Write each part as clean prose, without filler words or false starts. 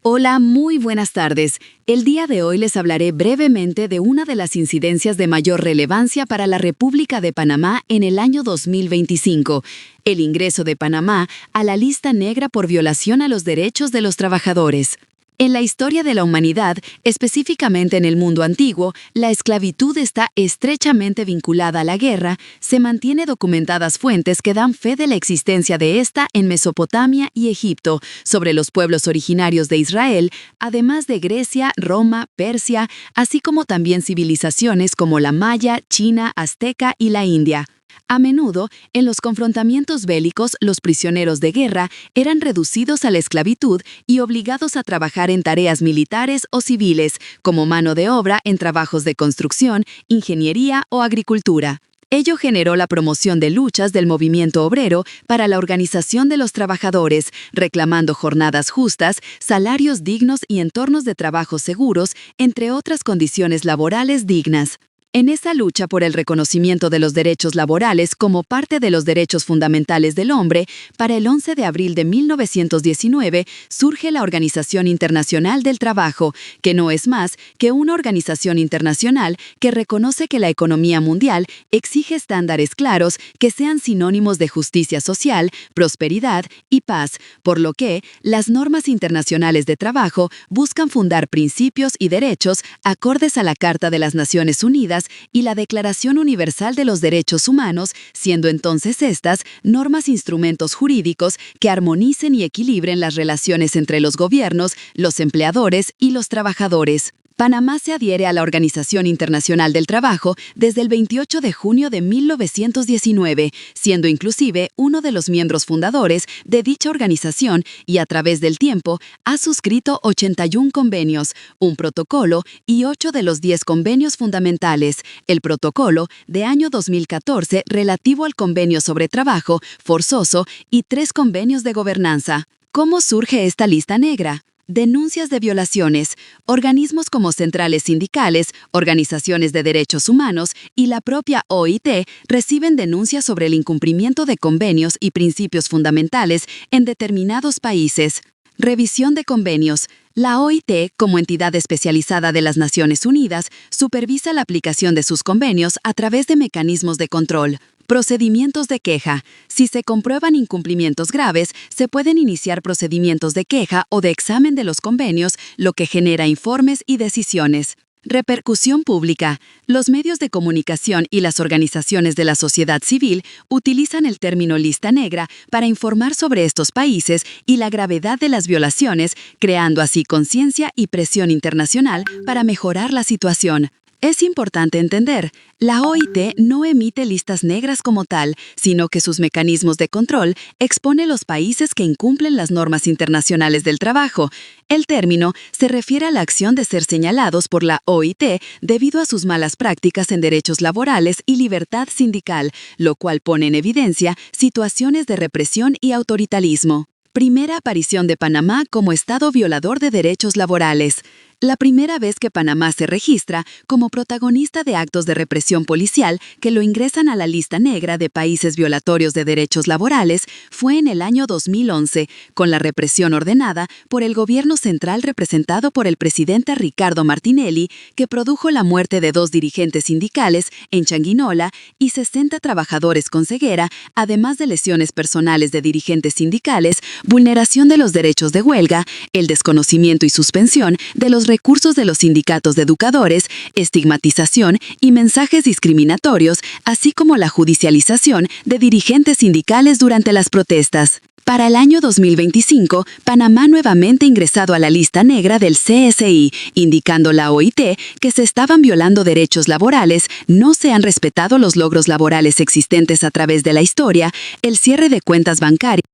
Hola, muy buenas tardes. El día de hoy les hablaré brevemente de una de las incidencias de mayor relevancia para la República de Panamá en el año 2025, el ingreso de Panamá a la lista negra por violación a los derechos de los trabajadores. En la historia de la humanidad, específicamente en el mundo antiguo, la esclavitud está estrechamente vinculada a la guerra. Se mantiene documentadas fuentes que dan fe de la existencia de esta en Mesopotamia y Egipto, sobre los pueblos originarios de Israel, además de Grecia, Roma, Persia, así como también civilizaciones como la maya, China, azteca y la India. A menudo, en los confrontamientos bélicos, los prisioneros de guerra eran reducidos a la esclavitud y obligados a trabajar en tareas militares o civiles, como mano de obra en trabajos de construcción, ingeniería o agricultura. Ello generó la promoción de luchas del movimiento obrero para la organización de los trabajadores, reclamando jornadas justas, salarios dignos y entornos de trabajo seguros, entre otras condiciones laborales dignas. En esa lucha por el reconocimiento de los derechos laborales como parte de los derechos fundamentales del hombre, para el 11 de abril de 1919 surge la Organización Internacional del Trabajo, que no es más que una organización internacional que reconoce que la economía mundial exige estándares claros que sean sinónimos de justicia social, prosperidad y paz, por lo que las normas internacionales de trabajo buscan fundar principios y derechos acordes a la Carta de las Naciones Unidas y la Declaración Universal de los Derechos Humanos, siendo entonces estas normas instrumentos jurídicos que armonicen y equilibren las relaciones entre los gobiernos, los empleadores y los trabajadores. Panamá se adhiere a la Organización Internacional del Trabajo desde el 28 de junio de 1919, siendo inclusive uno de los miembros fundadores de dicha organización y a través del tiempo ha suscrito 81 convenios, un protocolo y 8 de los 10 convenios fundamentales, el protocolo de año 2014 relativo al convenio sobre trabajo forzoso y 3 convenios de gobernanza. ¿Cómo surge esta lista negra? Denuncias de violaciones. Organismos como centrales sindicales, organizaciones de derechos humanos y la propia OIT reciben denuncias sobre el incumplimiento de convenios y principios fundamentales en determinados países. Revisión de convenios. La OIT, como entidad especializada de las Naciones Unidas, supervisa la aplicación de sus convenios a través de mecanismos de control. Procedimientos de queja. Si se comprueban incumplimientos graves, se pueden iniciar procedimientos de queja o de examen de los convenios, lo que genera informes y decisiones. Repercusión pública. Los medios de comunicación y las organizaciones de la sociedad civil utilizan el término lista negra para informar sobre estos países y la gravedad de las violaciones, creando así conciencia y presión internacional para mejorar la situación. Es importante entender, la OIT no emite listas negras como tal, sino que sus mecanismos de control expone los países que incumplen las normas internacionales del trabajo. El término se refiere a la acción de ser señalados por la OIT debido a sus malas prácticas en derechos laborales y libertad sindical, lo cual pone en evidencia situaciones de represión y autoritarismo. Primera aparición de Panamá como Estado violador de derechos laborales. La primera vez que Panamá se registra como protagonista de actos de represión policial que lo ingresan a la lista negra de países violatorios de derechos laborales fue en el año 2011, con la represión ordenada por el gobierno central representado por el presidente Ricardo Martinelli, que produjo la muerte de 2 dirigentes sindicales en Changuinola y 60 trabajadores con ceguera, además de lesiones personales de dirigentes sindicales, vulneración de los derechos de huelga, el desconocimiento y suspensión de los recursos de los sindicatos de educadores, estigmatización y mensajes discriminatorios, así como la judicialización de dirigentes sindicales durante las protestas. Para el año 2025, Panamá nuevamente ingresado a la lista negra del CSI, indicando la OIT que se estaban violando derechos laborales, no se han respetado los logros laborales existentes a través de la historia, el cierre de cuentas bancarias.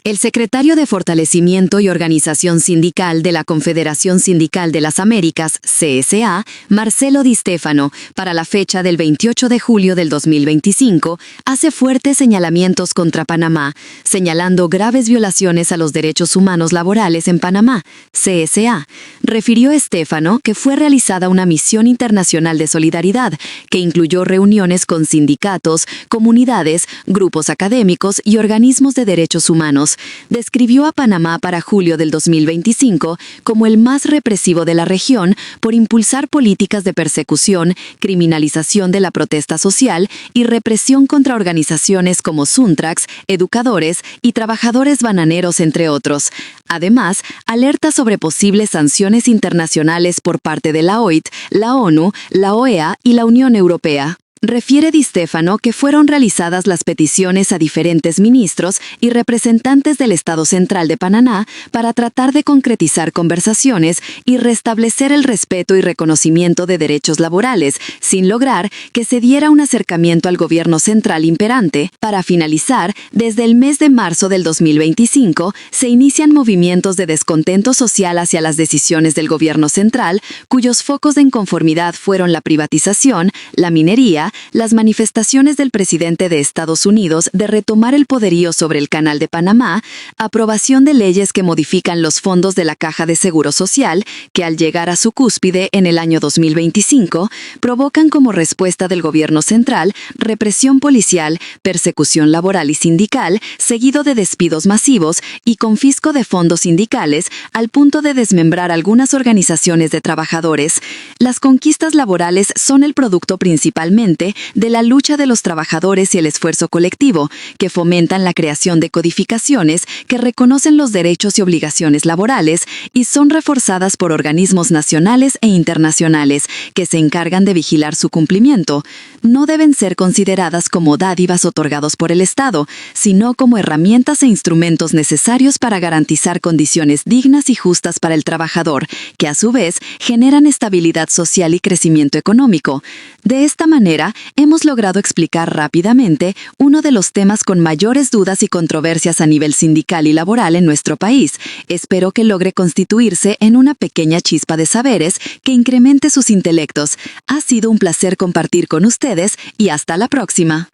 El secretario de Fortalecimiento y Organización Sindical de la Confederación Sindical de las Américas, CSA, Marcelo Di Stefano, para la fecha del 28 de julio del 2025, hace fuertes señalamientos contra Panamá, señalando graves violaciones a los derechos humanos laborales en Panamá. CSA refirió a Stefano que fue realizada una misión internacional de solidaridad que incluyó reuniones con sindicatos, comunidades, grupos académicos y organismos de derechos humanos, describió a Panamá para julio del 2025 como el más represivo de la región por impulsar políticas de persecución, criminalización de la protesta social y represión contra organizaciones como Suntrax, educadores y trabajadores bananeros, entre otros. Además, alerta sobre posibles sanciones internacionales por parte de la OIT, la ONU, la OEA y la Unión Europea. Refiere Di Stefano que fueron realizadas las peticiones a diferentes ministros y representantes del Estado Central de Panamá para tratar de concretizar conversaciones y restablecer el respeto y reconocimiento de derechos laborales, sin lograr que se diera un acercamiento al gobierno central imperante. Para finalizar, desde el mes de marzo del 2025 se inician movimientos de descontento social hacia las decisiones del gobierno central, cuyos focos de inconformidad fueron la privatización, la minería, las manifestaciones del presidente de Estados Unidos de retomar el poderío sobre el Canal de Panamá, aprobación de leyes que modifican los fondos de la Caja de Seguro Social, que al llegar a su cúspide en el año 2025, provocan como respuesta del gobierno central represión policial, persecución laboral y sindical, seguido de despidos masivos y confisco de fondos sindicales, al punto de desmembrar algunas organizaciones de trabajadores. Las conquistas laborales son el producto principalmente de la lucha de los trabajadores y el esfuerzo colectivo, que fomentan la creación de codificaciones que reconocen los derechos y obligaciones laborales y son reforzadas por organismos nacionales e internacionales que se encargan de vigilar su cumplimiento. No deben ser consideradas como dádivas otorgados por el Estado, sino como herramientas e instrumentos necesarios para garantizar condiciones dignas y justas para el trabajador, que a su vez generan estabilidad social y crecimiento económico. De esta manera, hemos logrado explicar rápidamente uno de los temas con mayores dudas y controversias a nivel sindical y laboral en nuestro país. Espero que logre constituirse en una pequeña chispa de saberes que incremente sus intelectos. Ha sido un placer compartir con ustedes y hasta la próxima.